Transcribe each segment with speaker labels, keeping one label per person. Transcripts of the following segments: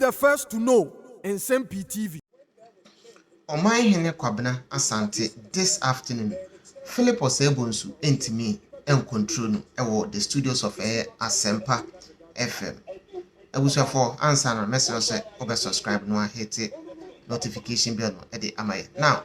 Speaker 1: the first to know. Nsem-Pii TV.
Speaker 2: Omanhene Kwabena Asante this afternoon. Philip Osebonsu entimi and control no the studios of Nsem-Pii FM. For answer na message say obe subscribe no hit notification bell no e dey amaye. Now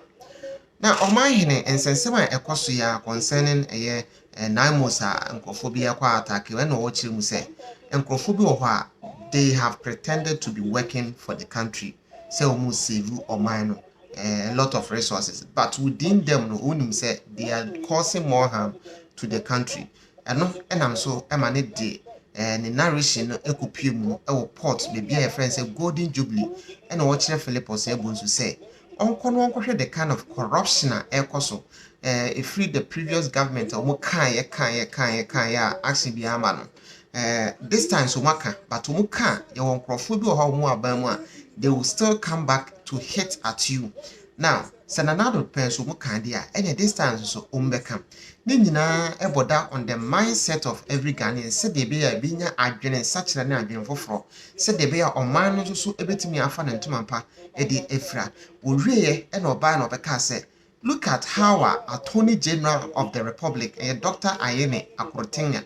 Speaker 2: Omanhene nsensema ekoso ya concerning 9 months nkofobia kwa attack when no watch mu say nkofobia wo ho they have pretended to be working for the country. Say almost save Oman a lot of resources, but within them no unim say they are causing more harm to the country. And I'm so emanate the narration ekupiem port maybe a friend say golden jubilee and watch Philip Osebonsu say onko the kind of corruption ekoso free the previous government omo kan action bi ama no this time so maka but omo kan ye won krofo bi ho omo aban mu a they will still come back to hit at you. Now senanado pen so mo kan dia and this time so ombeka ni nyina eboda on the mindset of every Ghanaian. Said they be a binya adwene sachira na adwene foforo. Said they be a oman no so ebetimi afa na ntomampa edi efra owie e na oba na obeka say look at how our Attorney General of the Republic Dr. Ayene Akrotinga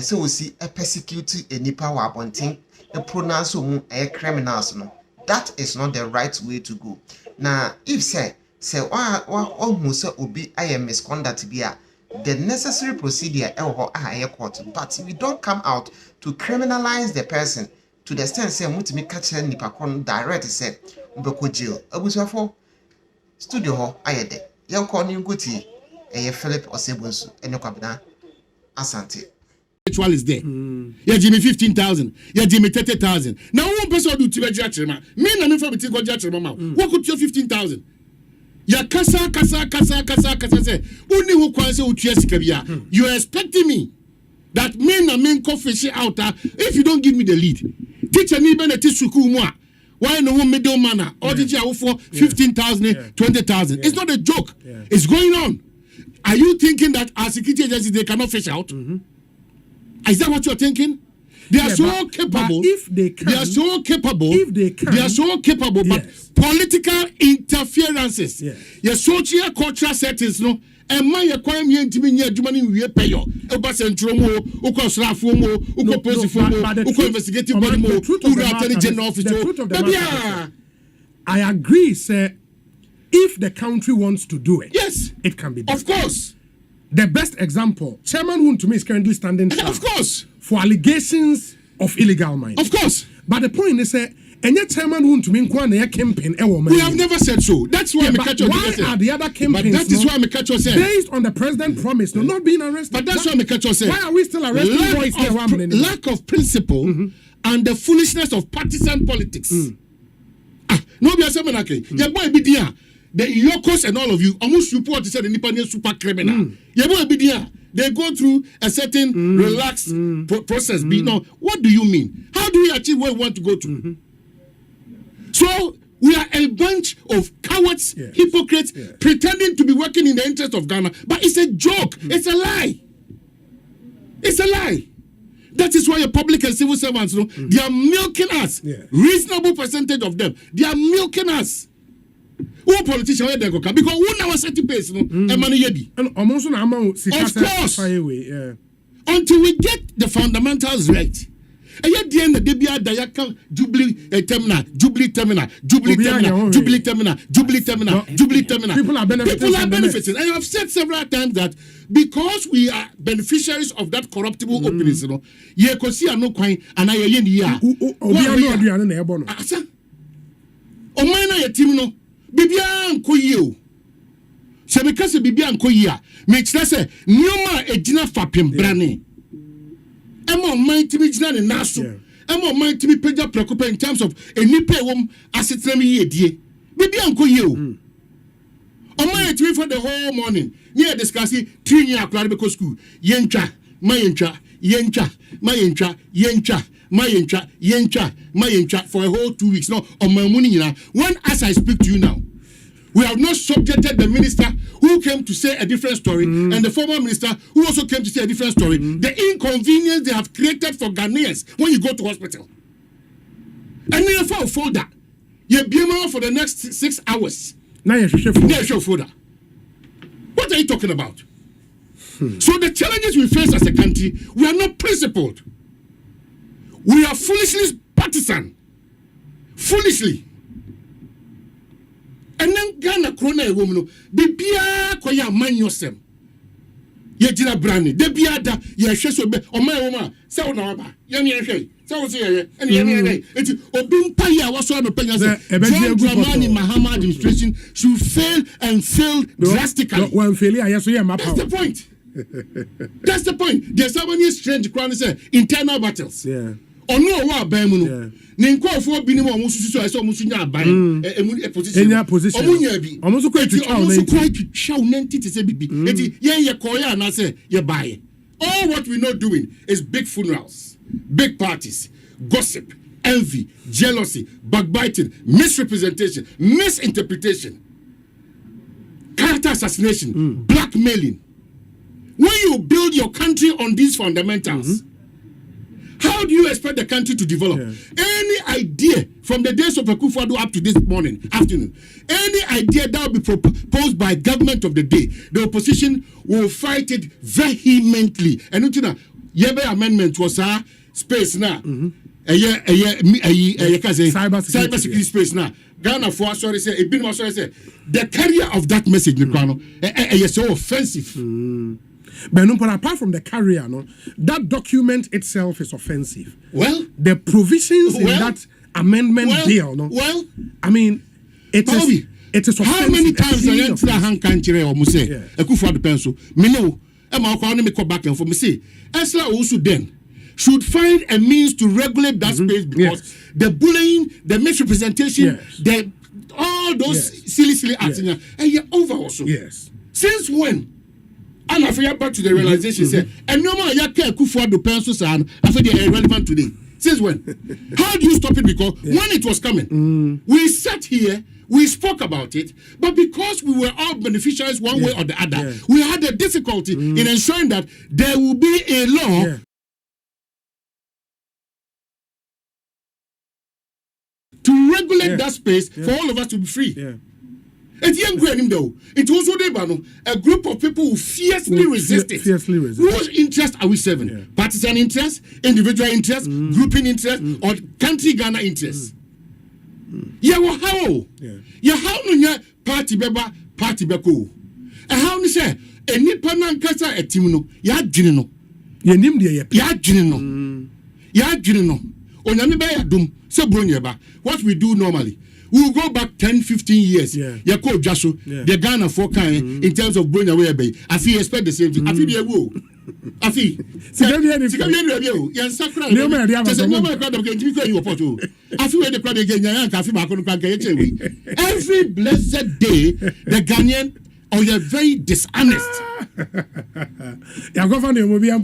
Speaker 2: so we see a persecute nipa wa abonten e pronounce mu criminals no. That is not the right way to go. Now if say who say obi I am misconduct bia the necessary procedure court, but we don't come out to criminalize the person to the extent say mutimi catch nipa kon direct say mbeko jail abusafo studio ho ayede yen ko ni ngoti Philip Osebonsu ene Kwabena Asante
Speaker 3: actual is there. Yeah, Jimmy 15,000. Yeah, Jimmy 30,000. Now one person do to be judge me. Me na me from go judge mama. What could you 15,000? Ya kasa say. Only who can say utia. You are expecting me that me na me ko fish out if you don't give me the lead. Teacher me be na tisuku mo. Why no one middle manner? Or did you for 15,000, 20,000? It's not a joke. It's going on. Are you thinking that our security agencies they cannot fish out? Is that what you're thinking? They are so capable.
Speaker 4: If they can,
Speaker 3: they are so capable.
Speaker 4: If they can,
Speaker 3: they are so capable. But political interferences, your social cultural settings, no. And my acquirement to be near Germany, we pay you. Oba Central mo, Uko Slafu mo, Uko Posifu mo, Uko Investigative Body mo, Uko Attorney General Office.
Speaker 4: I agree, sir. If the country wants to do it,
Speaker 3: yes,
Speaker 4: it can be done.
Speaker 3: Of course.
Speaker 4: The best example, Chairman Hun to me is currently standing trial.
Speaker 3: Of course.
Speaker 4: For allegations of illegal mining.
Speaker 3: Of course.
Speaker 4: But the point is, and yet Chairman Hun to me campaign.
Speaker 3: We have never said so. That's why
Speaker 4: why are the other campaigns?
Speaker 3: But that is why Mekacho said.
Speaker 4: Based on the president promise, not being arrested.
Speaker 3: But that's why Mekacho said.
Speaker 4: Why are we still arresting boys?
Speaker 3: Lack of principle and the foolishness of partisan politics. No be a seminake. Your boy be there. The Yokos and all of you almost report to say the Nipanian super criminal. They go through a certain relaxed process. Now, what do you mean? How do we achieve where we want to go to? So we are a bunch of cowards, hypocrites, pretending to be working in the interest of Ghana, but it's a joke. It's a lie. It's a lie. That is why your public and civil servants, they are milking us. Reasonable percentage of them, they are milking us. Who politician where they go because who now set the pace and money yedi.
Speaker 4: And almost an amount
Speaker 3: of course. Until we get the fundamentals right. And yet the end of the day Dayaka Jubilee terminal. People are benefiting. And I have said several times that because we are beneficiaries of that corruptible openings, ye ko see no kwan and I yen ya. Omana ye team no Bibia nko yie se me kase bibia nko yie a me kire se nyoma ejina fapem brane emo man timi jina ne naso emo man timi pagya preoccupy in terms of enipa ewom asetrem yie die bibia nko yie o man timi for the whole morning near discussing 3 year akura be school yentwa mayentwa for a whole 2 weeks. No, on my money, when as I speak to you now, we have not subjected the minister who came to say a different story and the former minister who also came to say a different story. The inconvenience they have created for Ghanaians when you go to hospital. And then for a folder, you be for the next 6 hours.
Speaker 4: Now you
Speaker 3: show folder. What are you talking about? So the challenges we face as a country, we are not principled. We are foolishly partisan. Foolishly. And then Ghana Krona woman, Bibia Koya man yourself. Yejina Brani, Debiada, Yasheso, or my woman, Sauna, Yami, so and Yami, Obimpaya was one of John Dramani Mahama administration should fail and fail drastically.
Speaker 4: One failure, yes,
Speaker 3: that's the point. That's the point. There's so many strange crowns, internal battles.
Speaker 4: Yeah.
Speaker 3: Or no, what Bamuno. Ninko for being almost so I saw Musunya buying a position.
Speaker 4: Almost quite
Speaker 3: to show Nanti to say, Bibi. Yeah, Koya, and I say, you buy. All what we're not doing is big funerals, big parties, gossip, envy, jealousy, backbiting, misrepresentation, misinterpretation, character assassination, blackmailing. When you build your country on these fundamentals, how do you expect the country to develop? Yeah. Any idea from the days of Akufo-Addo up to this afternoon, any idea that will be proposed by government of the day, the opposition will fight it vehemently. And you know, Yebe amendment was a space now. Cyber security space now. Ghana for sorry say the carrier of that message, is so offensive.
Speaker 4: But apart from the carrier, no, that document itself is offensive.
Speaker 3: Well,
Speaker 4: the provisions in that amendment bill, no.
Speaker 3: Well,
Speaker 4: I mean, it is offensive.
Speaker 3: How many times I went to the hand country or Muse, Akufo-Addo pencil, Mino, me come back and for me say, Esla also then should find a means to regulate that space because the bullying, the misrepresentation, all those silly acts, and you're over also.
Speaker 4: Yes.
Speaker 3: Since when? And I feel back to the realization, say, and no more Yaka Akufo-Addo pencils and I feel they are irrelevant today. Since when? How do you stop it? Because when it was coming, we sat here, we spoke about it, but because we were all beneficiaries one way or the other, we had a difficulty in ensuring that there will be a law to regulate that space for all of us to be free. It was a group of people who fiercely resisted. Whose interest are we serving? Partisan interest, individual interest, grouping interest, or country Ghana interest? How no party beba party beko. And how ni say any panankasa etimno ya dwene no onyame ba ya dum se bronyeba. What we do normally, we will go back 10-15 years. Yeah, call Jaso, the Ghana for kind in terms of bringing away bay. I feel expect the same thing. I feel the woo. I feel. Every blessed day, the Ghanaian or you're very dishonest.
Speaker 4: You're going to be able
Speaker 3: to be and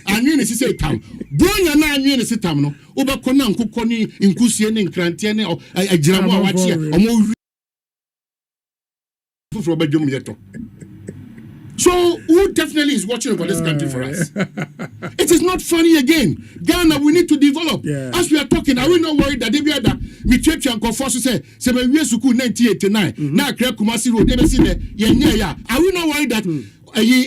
Speaker 3: I mean, it's a town. Bring a 9 years a town. Over Conan, Kukoni, Incusian, and Crantiane, or a German watcher, or more from Bedroom Yeto. So, who definitely is watching over this country for us? It is not funny again. Ghana, we need to develop. As we are talking, are we not worried that they be other Mitchechi and Conforce say, 7 years ago, 1989, now Kumasi Road, never seen it. Are we not worried that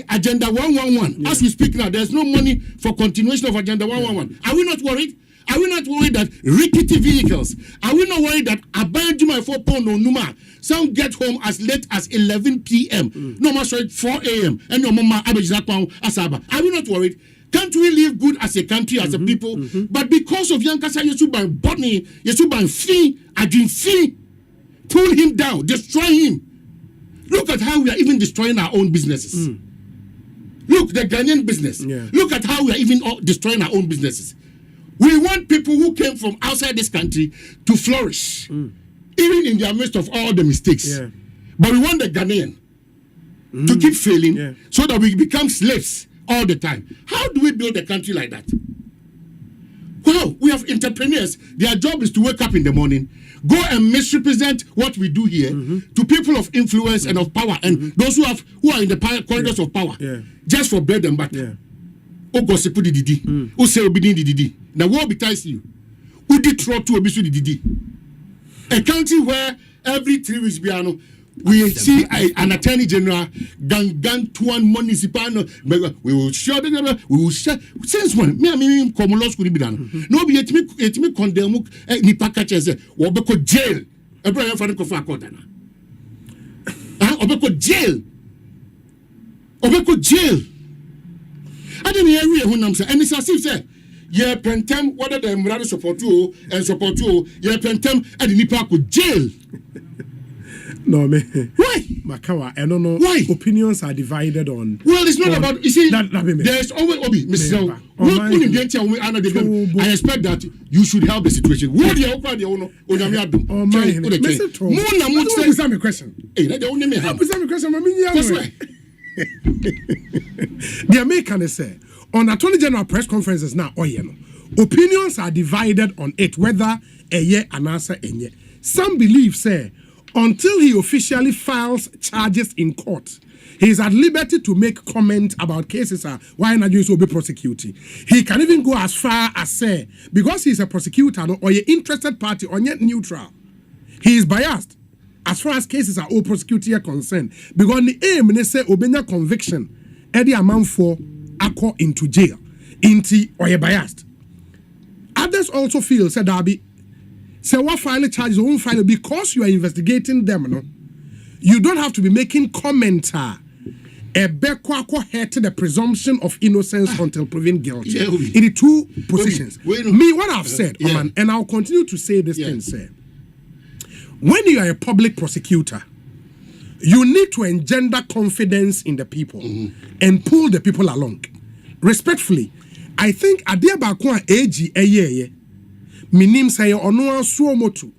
Speaker 3: Agenda 111, as we speak now, there's no money for continuation of Agenda 111? Are we not worried? Are we not worried that rickety vehicles? Are we not worried that Abanjuma 4 pound no Numa? Some get home as late as 11 p.m. No more 4 a.m. And your mama Abijakwan Asaba. Are we not worried? Can't we live good as a country, as a people? But because of Yankasa Yesuban Botany, Yesuban Fee, Adin Fee, pull him down, destroy him. Look at how we are even destroying our own businesses. Look, the Ghanaian business. Look at how we are even destroying our own businesses. We want people who came from outside this country to flourish, even in the midst of all the mistakes. But we want the Ghanaian to keep failing so that we become slaves all the time. How do we build a country like that? Well, we have entrepreneurs. Their job is to wake up in the morning, go and misrepresent what we do here to people of influence and of power, and those who are in the corridors of power, just for bread and butter. O gossip didi. O say obi didi. Now what betides you? Who did throw to obi didi? A country where every 3 weeks we see an attorney general gang to one municipal. We will share. Since when? Me come law school be done. No be it me condemn nipa catch say obeko jail. Every fan for court na. Obeko jail. Obeko jail. I didn't hear you when I'm saying, and it's as if say, yeah, pentem whether the rather support you and support you, yeah, pentem and the nipa could jail.
Speaker 4: No, me.
Speaker 3: Why?
Speaker 4: Makawa, I don't know.
Speaker 3: Why?
Speaker 4: Opinions are divided on.
Speaker 3: Well, it's not about, you see, there's always, Mrs. I expect that you should help the situation. What do you offer the owner?
Speaker 4: Listen to me. Answer my question. Answer my question. The American say on Attorney General press conferences now, opinions are divided on it, whether a year and answer a year. Some believe say until he officially files charges in court, he is at liberty to make comment about cases why Nigerians will be prosecuted. He can even go as far as say, because he is a prosecutor or an interested party or yet neutral, he is biased as far as cases are all prosecuted are concerned. Because the aim they say obenya conviction, any amount for acco into jail, into or a biased. Others also feel said Darby. Say what file charges won't file because you are investigating them. No, you don't have to be making comment. A bekwako head to the presumption of innocence until proven guilty. In the two positions. Me, what I've said, Oman, and I'll continue to say this thing. Say, when you are a public prosecutor, you need to engender confidence in the people and pull the people along. Respectfully, I think Adia Bakwa AG Eye. Minim say ono suomotu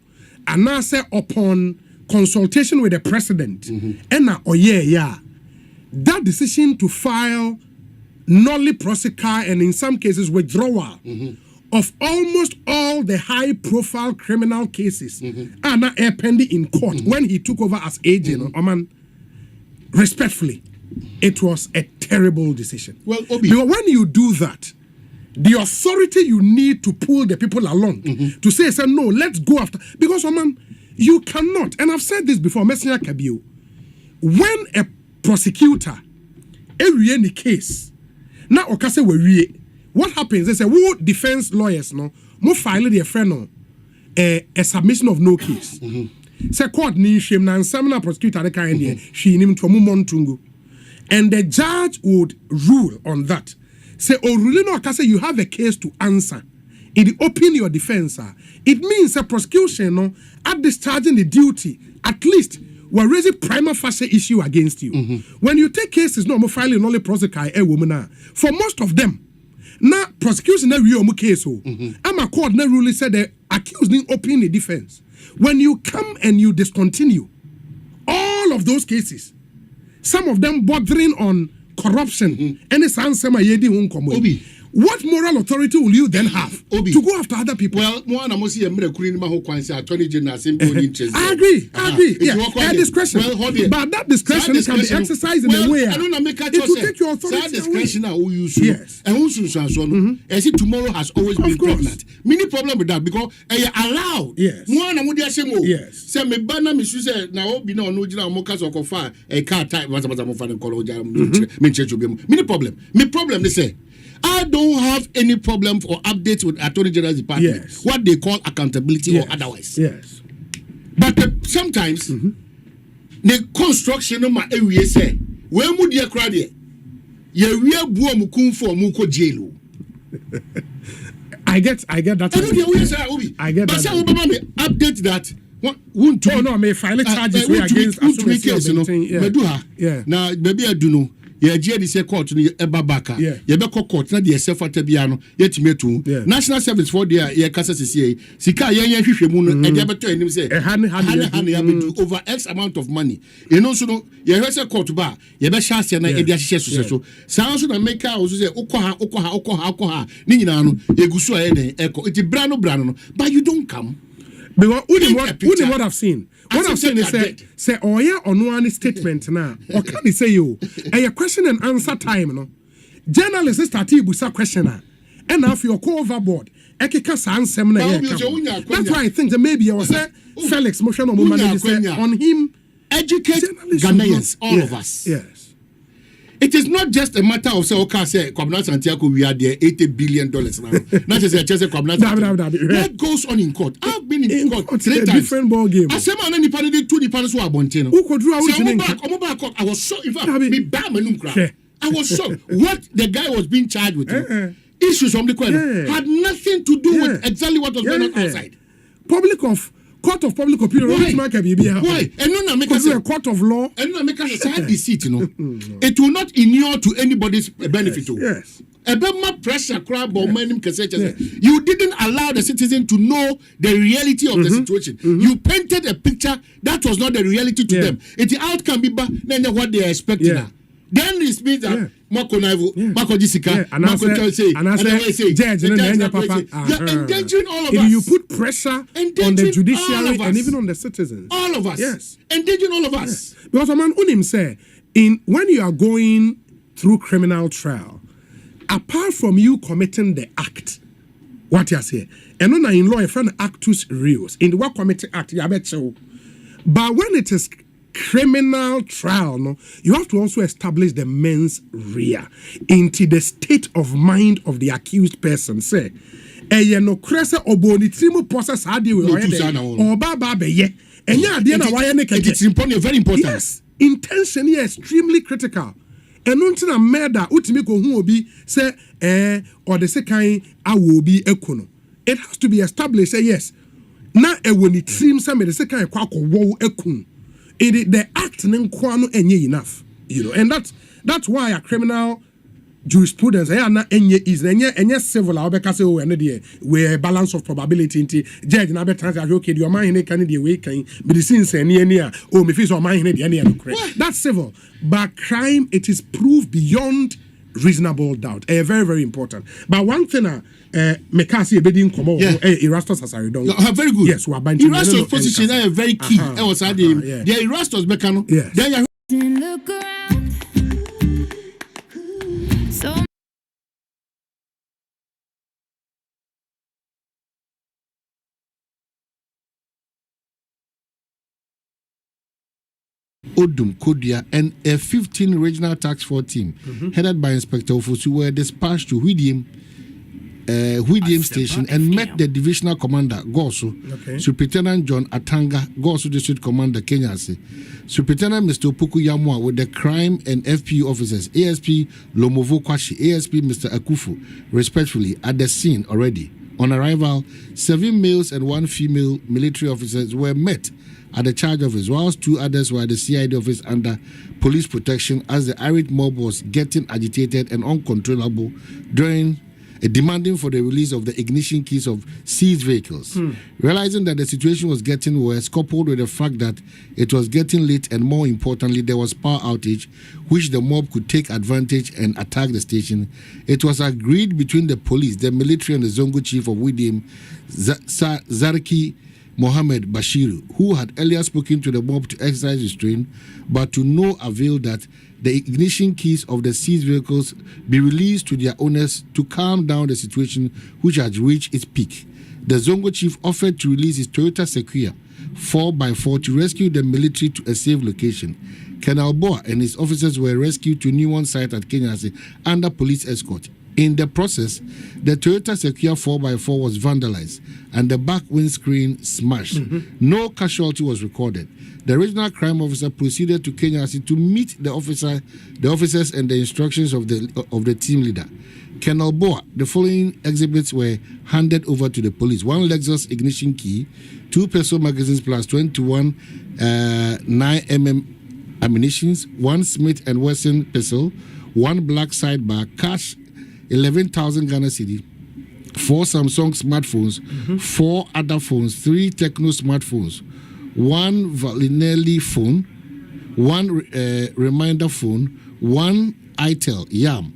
Speaker 4: anase upon consultation with the president ena oye that decision to file nolly prosecute and in some cases withdrawal of almost all the high profile criminal cases are now pending in court when he took over as agent. Oman, respectfully, it was a terrible decision. Well, Obi, because when you do that, the authority you need to pull the people along to say, no, let's go after. Because, man, you cannot, and I've said this before, Messenger Kabiu, when a prosecutor, any case, now okase we what happens? They say, who defense lawyers, no, mo file their friend, a submission of no case. Say, court ni shame na Nsem prosecutor the kind there, she nim to montungu. And the judge would rule on that. Say, oh, really no, say you have a case to answer. It open your defense. It means a prosecution, no, at discharging the duty, at least we're raising prima facie issue against you. When you take cases, no more filing only prosecute a woman. For most of them, now prosecution na real case. I'm a court na really said the accused didn't open the defense. When you come and you discontinue all of those cases, some of them bordering on corruption, and it's answer my yedi won't. What moral authority will you then have to go after other people?
Speaker 3: Well, one I must see a miracle in my whole Attorney General Nsem-Pii interest.
Speaker 4: I agree. Yeah, discretion. But that discretion can be exercised in a way.
Speaker 3: I don't make
Speaker 4: it will take your authority.
Speaker 3: That discretion who you should. Yes. And who should I see tomorrow has always been pregnant. Many problem with that because allowed.
Speaker 4: Yes.
Speaker 3: One I would say more.
Speaker 4: Yes.
Speaker 3: Say me banner me say now be no jina mokas or kofa a car type was a fan college. Many problem. Me problem they say. I don't have any problem for updates with Attorney General's department.
Speaker 4: Yes.
Speaker 3: What they call accountability or otherwise.
Speaker 4: Yes.
Speaker 3: But sometimes the construction of my area say, when would you cry there? You will boom for muko jail.
Speaker 4: I get that.
Speaker 3: I get that. But some update that.
Speaker 4: No, may file charges against
Speaker 3: us.
Speaker 4: Yeah.
Speaker 3: Now, maybe I do know. Yeah, say court ni ebabaka. Yeah, be court na de sefata bia no yetimetu. National Service for there ye kasa sisi sika yen hwehwemu no e de beto anim say ya betu over X amount of money. You know so no ye hwese court ba ye be sha ase na e de ahye so. Sa so na make also say ukoha ni nyina no egusu aye den eko. Iti brano no but you don't come.
Speaker 4: Because what I've seen. What I'm saying is say oh yeah on one statement now. Or can he say you a question and answer time no. journalists started busa questioner and now for your call overboard ekeka sa ansem na here. That's why I think that maybe I was Felix motion on him
Speaker 3: educate Ghanaians, all of us.
Speaker 4: Yes.
Speaker 3: It is not just a matter of say, okay, say, Kwabena Santiago, we are there $80 billion now. Not just say, Kwabena Santiago. What goes on in court? I've been in court 3 times.
Speaker 4: Different ball game.
Speaker 3: I said, man, any party, 2 dependents who are Bontino.
Speaker 4: Who could do
Speaker 3: I was shocked. In fact, me bam I was shocked. What the guy was being charged with. Issues from the court had nothing to do with exactly what was going on outside.
Speaker 4: Court of public opinion.
Speaker 3: Why? And no, make us
Speaker 4: a court of law.
Speaker 3: And no, make us a side deceit. It will not inure to anybody's benefit.
Speaker 4: Yes.
Speaker 3: A pressure crowd, you didn't allow the citizen to know the reality of the situation. You painted a picture that was not the reality to them. It's the outcome be what they are expecting. Then it means that Mako Jessica, Mako say,
Speaker 4: judge,
Speaker 3: you're endangering all of us.
Speaker 4: You put pressure on the judiciary and even on the citizens.
Speaker 3: All of us.
Speaker 4: Yes.
Speaker 3: Endangering all of us.
Speaker 4: Because man Unim say, when you are going through criminal trial, apart from you committing the act, what you say, and on in law, a friend actus reus, in the work committee act, you bet so. But when it is criminal trial, no, you have to also establish the mens rea into the state of mind of the accused person. Say, no cresa oboni trimu process hadi we or baba beye.
Speaker 3: It's important, very important.
Speaker 4: Yes, intention is extremely critical. And until a murder, utimiko who will be say, or the second I will be ekono. It has to be established. Say yes. Now, when it seems some the second kwako wo ekun. The act enye enough, and that's why a criminal jurisprudence is civil. I'll be we balance of probability into judge na better say okay the Omanhene can the way can be the sins near oh me feel Omanhene that's civil, but crime it is proved beyond reasonable doubt. Very, very important. But one thing Mekasi Ebedin Komo Erastus Asaridon.
Speaker 3: Very good.
Speaker 4: Yes, we are binding
Speaker 3: Erastus position is very key. I was adding the Erastus Mekano.
Speaker 4: Yes.
Speaker 5: Look around. So
Speaker 3: Odum, Kodia, and a 15 regional task force team headed by Inspector Ofosu were dispatched to Whidium Station and met the divisional commander, Gosu, Superintendent John Atanga, Gosu District Commander, Kenyasi, Superintendent Mr. Opoku Yamwa with the crime and FPU officers, ASP Lomovo Kwashi, ASP Mr. Akufu, respectfully, at the scene already. On arrival, 7 males and 1 female military officers were met at the charge office, whilst 2 others were at the CID office under police protection as the irate mob was getting agitated and uncontrollable during demanding for the release of the ignition keys of seized vehicles. Realizing that the situation was getting worse, coupled with the fact that it was getting late and more importantly, there was power outage, which the mob could take advantage and attack the station, it was agreed between the police, the military and the Zongo chief of Whidium, Zarki Mohammed Bashiru, who had earlier spoken to the mob to exercise restraint, but to no avail, that the ignition keys of the seized vehicles be released to their owners to calm down the situation which had reached its peak. The Zongo chief offered to release his Toyota Sequoia 4x4 to rescue the military to a safe location. Colonel Boa and his officers were rescued to New One site at Kenyasi under police escort. In the process, the Toyota Sequoia 4x4 was vandalized and the back windscreen smashed. No casualty was recorded. The regional crime officer proceeded to Kenyasi to meet the officers and the instructions of the team leader. Colonel Boa, the following exhibits were handed over to the police: 1 Lexus ignition key, 2 peso magazines plus 21 9mm ammunitions, 1 Smith & Wesson pistol, 1 black sidebar, cash 11,000 Ghana cedi, 4 Samsung smartphones, 4 other phones, 3 Techno smartphones, 1 Valinelli phone, 1 Reminder phone, 1 ITEL YAM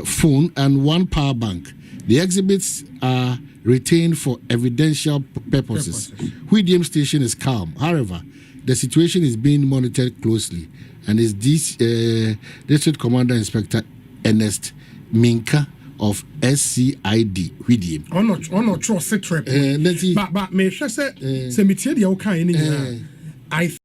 Speaker 3: phone, and 1 power bank. The exhibits are retained for evidential purposes. Whidium Station is calm. However, the situation is being monitored closely, and is District Commander Inspector Ernest Minka of SCID Whidium.
Speaker 4: On not trust trip. But me say se metie dia o kan ni. I